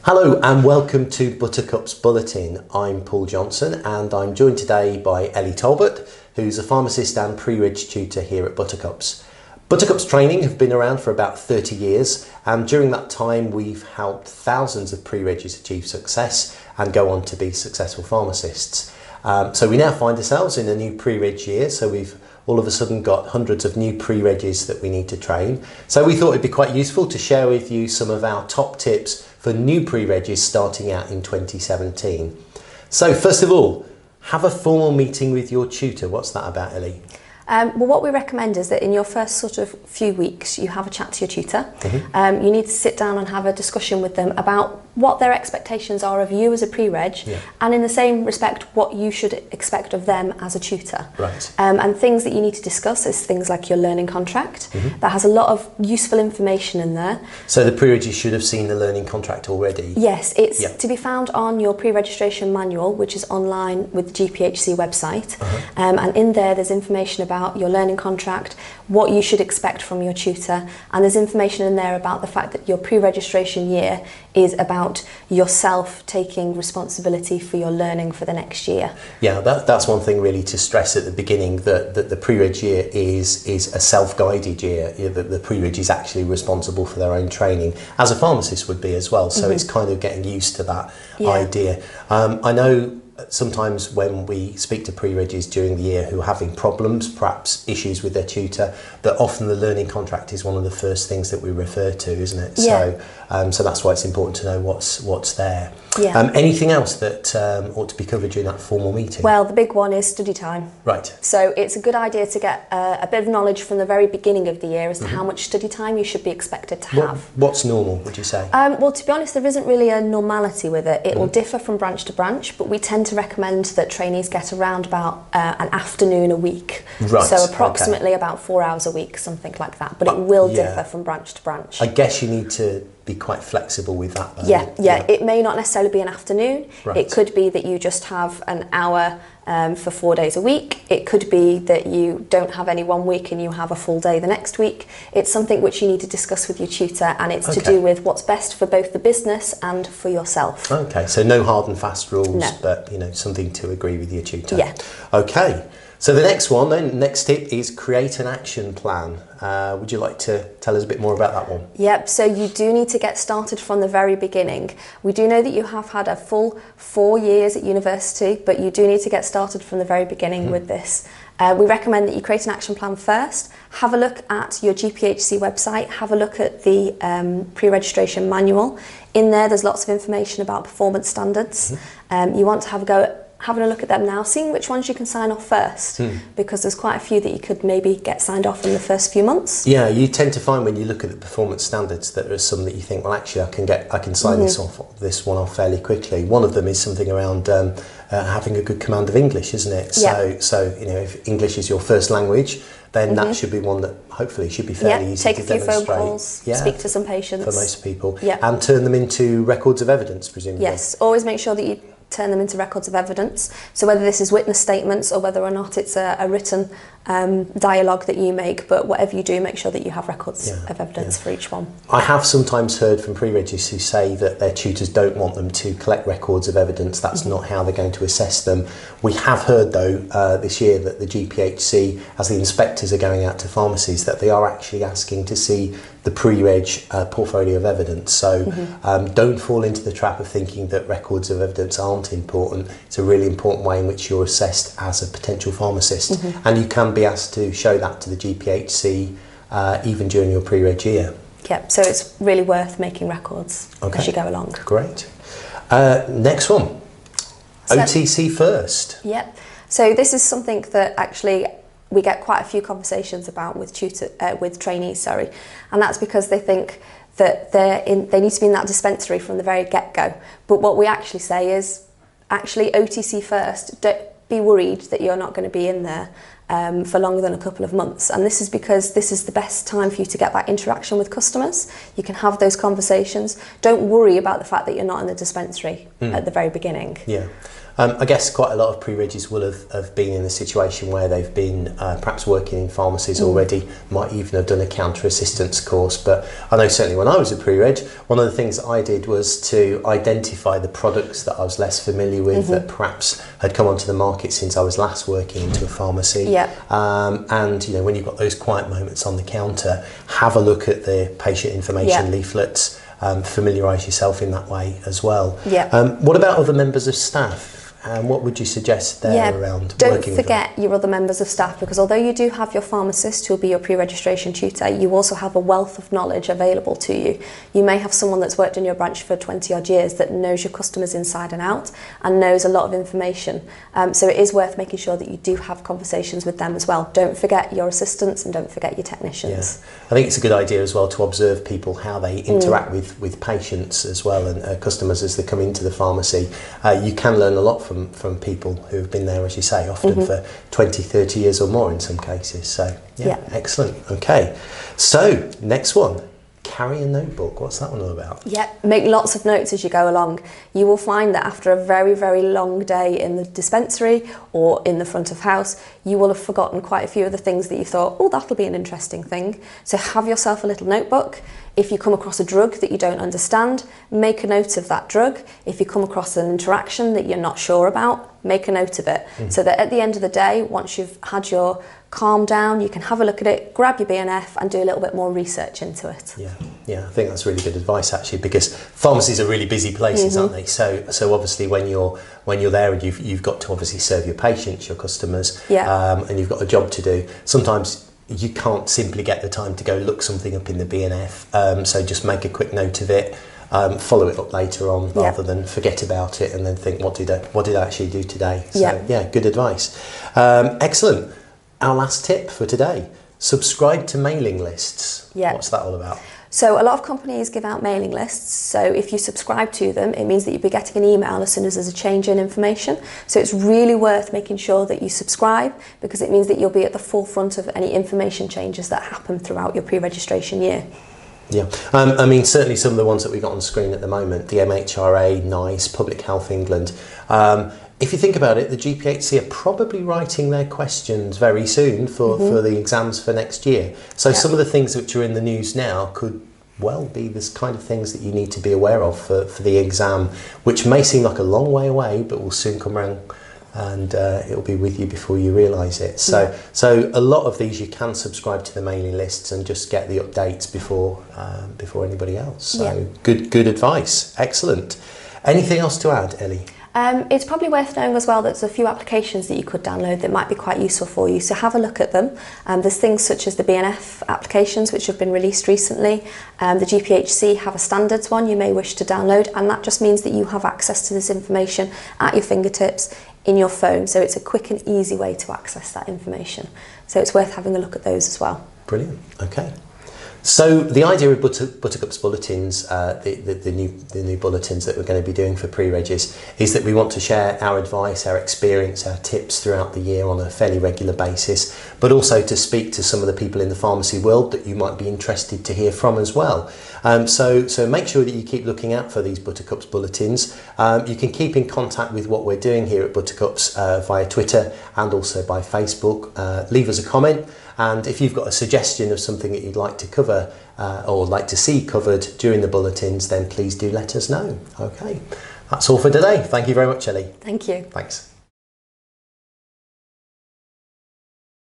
Hello and welcome to Buttercups Bulletin. I'm Paul Johnson and I'm joined today by Ellie Talbot, who's a pharmacist and pre-reg tutor here at Buttercups. Buttercups training have been around for about 30 years and during that time we've helped thousands of pre-regs achieve success and go on to be successful pharmacists. So we now find ourselves in a new pre-reg year, so we've all of a sudden got hundreds of new pre-regs that we need to train. So we thought it'd be quite useful to share with you some of our top tips for new pre-regs starting out in 2017. So first of all, have a formal meeting with your tutor. What's that about, Ellie? Well, what we recommend is that in your first sort of few weeks, you have a chat to your tutor. You need to sit down and have a discussion with them about what their expectations are of you as a pre-reg, and in the same respect, what you should expect of them as a tutor. Right. And things that you need to discuss is things like your learning contract. That has a lot of useful information in there. So the pre-regs should have seen the learning contract already? Yes, it's to be found on your pre-registration manual, which is online with the GPHC website. And in there's information about your learning contract, what you should expect from your tutor, and there's information in there about the fact that your pre-registration year is about yourself taking responsibility for your learning for the next year. Yeah, that's one thing really to stress at the beginning, that the pre-reg year is a self-guided year. The pre-reg is actually responsible for their own training, as a pharmacist would be as well, so it's kind of getting used to that idea. I know sometimes when we speak to pre-regs during the year who are having problems, perhaps issues with their tutor, that often the learning contract is one of the first things that we refer to, isn't it? So that's why it's important to know what's there. Anything else that ought to be covered during that formal meeting? Well, the big one is study time. Right. So it's a good idea to get a bit of knowledge from the very beginning of the year as to how much study time you should be expected to have. What's normal, would you say? Well, to be honest, there isn't really a normality with it. It will differ from branch to branch, but we tend to recommend that trainees get around about an afternoon a week. Right. So approximately about 4 hours a week, something like that. But it will differ from branch to branch. I guess you need to be quite flexible with that, though. Yeah. It may not necessarily be an afternoon. Right. It could be that you just have an hour for 4 days a week. It could be that you don't have any one week and you have a full day the next week. It's something which you need to discuss with your tutor, and it's to do with what's best for both the business and for yourself. Okay, so no hard and fast rules, no. But something to agree with your tutor. Yeah. Okay. So the next tip is create an action plan. Would you like to tell us a bit more about that one? Yep, so you do need to get started from the very beginning. We do know that you have had a full 4 years at university, but you do need to get started from the very beginning with this. We recommend that you create an action plan first, have a look at your GPHC website, have a look at the pre-registration manual. In there's lots of information about performance standards. You want to have a go at having a look at them now, seeing which ones you can sign off first, because there's quite a few that you could maybe get signed off in the first few months. Yeah, you tend to find when you look at the performance standards that there are some that you think, well, actually, I can sign this one off fairly quickly. One of them is something around having a good command of English, isn't it? So if English is your first language, then that should be one that hopefully should be fairly easy to demonstrate. Take a few phone calls, speak to some patients. For most people, and turn them into records of evidence, presumably. Yes, always make sure that you turn them into records of evidence. So whether this is witness statements or whether or not it's a written dialogue that you make, but whatever you do, make sure that you have records of evidence for each one. I have sometimes heard from pre-regs who say that their tutors don't want them to collect records of evidence. That's not how they're going to assess them. We have heard though this year that the GPHC, as the inspectors are going out to pharmacies, that they are actually asking to see the pre-reg portfolio of evidence. So don't fall into the trap of thinking that records of evidence aren't important. It's a really important way in which you're assessed as a potential pharmacist, and you can be asked to show that to the GPHC even during your pre-reg year. Yep, so it's really worth making records as you go along. Great. Next one, OTC first. Yep, so this is something that actually we get quite a few conversations about with trainees, and that's because they think that they need to be in that dispensary from the very get-go. But what we actually say is, actually OTC first. Don't be worried that you're not going to be in there for longer than a couple of months, and this is because this is the best time for you to get that interaction with customers. You can have those conversations. Don't worry about the fact that you're not in the dispensary at the very beginning. Yeah. I guess quite a lot of pre-regs will have been in a situation where they've been perhaps working in pharmacies already, might even have done a counter assistance course. But I know certainly when I was a pre-reg, one of the things that I did was to identify the products that I was less familiar with that perhaps had come onto the market since I was last working into a pharmacy. Yeah. And you know, when you've got those quiet moments on the counter, have a look at the patient information leaflets. Familiarise yourself in that way as well. Yeah. What about other members of staff? What would you suggest there around Don't working with them? forget your other members of staff, because although you do have your pharmacist who will be your pre-registration tutor, you also have a wealth of knowledge available to you. You may have someone that's worked in your branch for 20 odd years that knows your customers inside and out and knows a lot of information. So it is worth making sure that you do have conversations with them as well. Don't forget your assistants and don't forget your technicians. Yeah. I think it's a good idea as well to observe people, how they interact with patients as well, and customers as they come into the pharmacy. You can learn a lot from people who have been there, as you say, often for 20, 30 years or more in some cases. So, excellent. Okay. So, next one. Carry a notebook. What's that one all about? Yeah, make lots of notes as you go along. You will find that after a very, very long day in the dispensary or in the front of house, you will have forgotten quite a few of the things that you thought, oh, that'll be an interesting thing. So have yourself a little notebook. If you come across a drug that you don't understand, make a note of that drug. If you come across an interaction that you're not sure about, make a note of it. So that at the end of the day, once you've had your calm down, you can have a look at it, grab your BNF and do a little bit more research into it. Yeah, I think that's really good advice actually, because pharmacies are really busy places, aren't they? So obviously when you're there and you've got to obviously serve your patients, your customers, and you've got a job to do, sometimes you can't simply get the time to go look something up in the BNF, so just make a quick note of it, follow it up later on rather than forget about it and then think, what did I actually do today? So yeah, good advice. Excellent. Our last tip for today, subscribe to mailing lists. What's that all about? So a lot of companies give out mailing lists. So if you subscribe to them, it means that you'll be getting an email as soon as there's a change in information. So it's really worth making sure that you subscribe, because it means that you'll be at the forefront of any information changes that happen throughout your pre-registration year. Yeah, I mean, certainly some of the ones that we've got on screen at the moment, the MHRA, NICE, Public Health England. If you think about it, the GPHC are probably writing their questions very soon for the exams for next year. So some of the things which are in the news now could well be this kind of things that you need to be aware of for the exam, which may seem like a long way away, but will soon come around and it'll be with you before you realise it. So a lot of these you can subscribe to the mailing lists and just get the updates before anybody else. So good advice. Excellent. Anything else to add, Ellie? It's probably worth knowing as well that there's a few applications that you could download that might be quite useful for you, so have a look at them. There's things such as the BNF applications which have been released recently. The GPHC have a standards one you may wish to download, and that just means that you have access to this information at your fingertips in your phone, so it's a quick and easy way to access that information. So it's worth having a look at those as well. Brilliant. Okay. So the idea of Buttercups bulletins, the new bulletins that we're going to be doing for pre-regis, is that we want to share our advice, our experience, our tips throughout the year on a fairly regular basis, but also to speak to some of the people in the pharmacy world that you might be interested to hear from as well. So make sure that you keep looking out for these Buttercups bulletins. You can keep in contact with what we're doing here at Buttercups via Twitter and also by Facebook. Leave us a comment. And if you've got a suggestion of something that you'd like to cover or like to see covered during the bulletins, then please do let us know. Okay, that's all for today. Thank you very much, Ellie. Thank you. Thanks.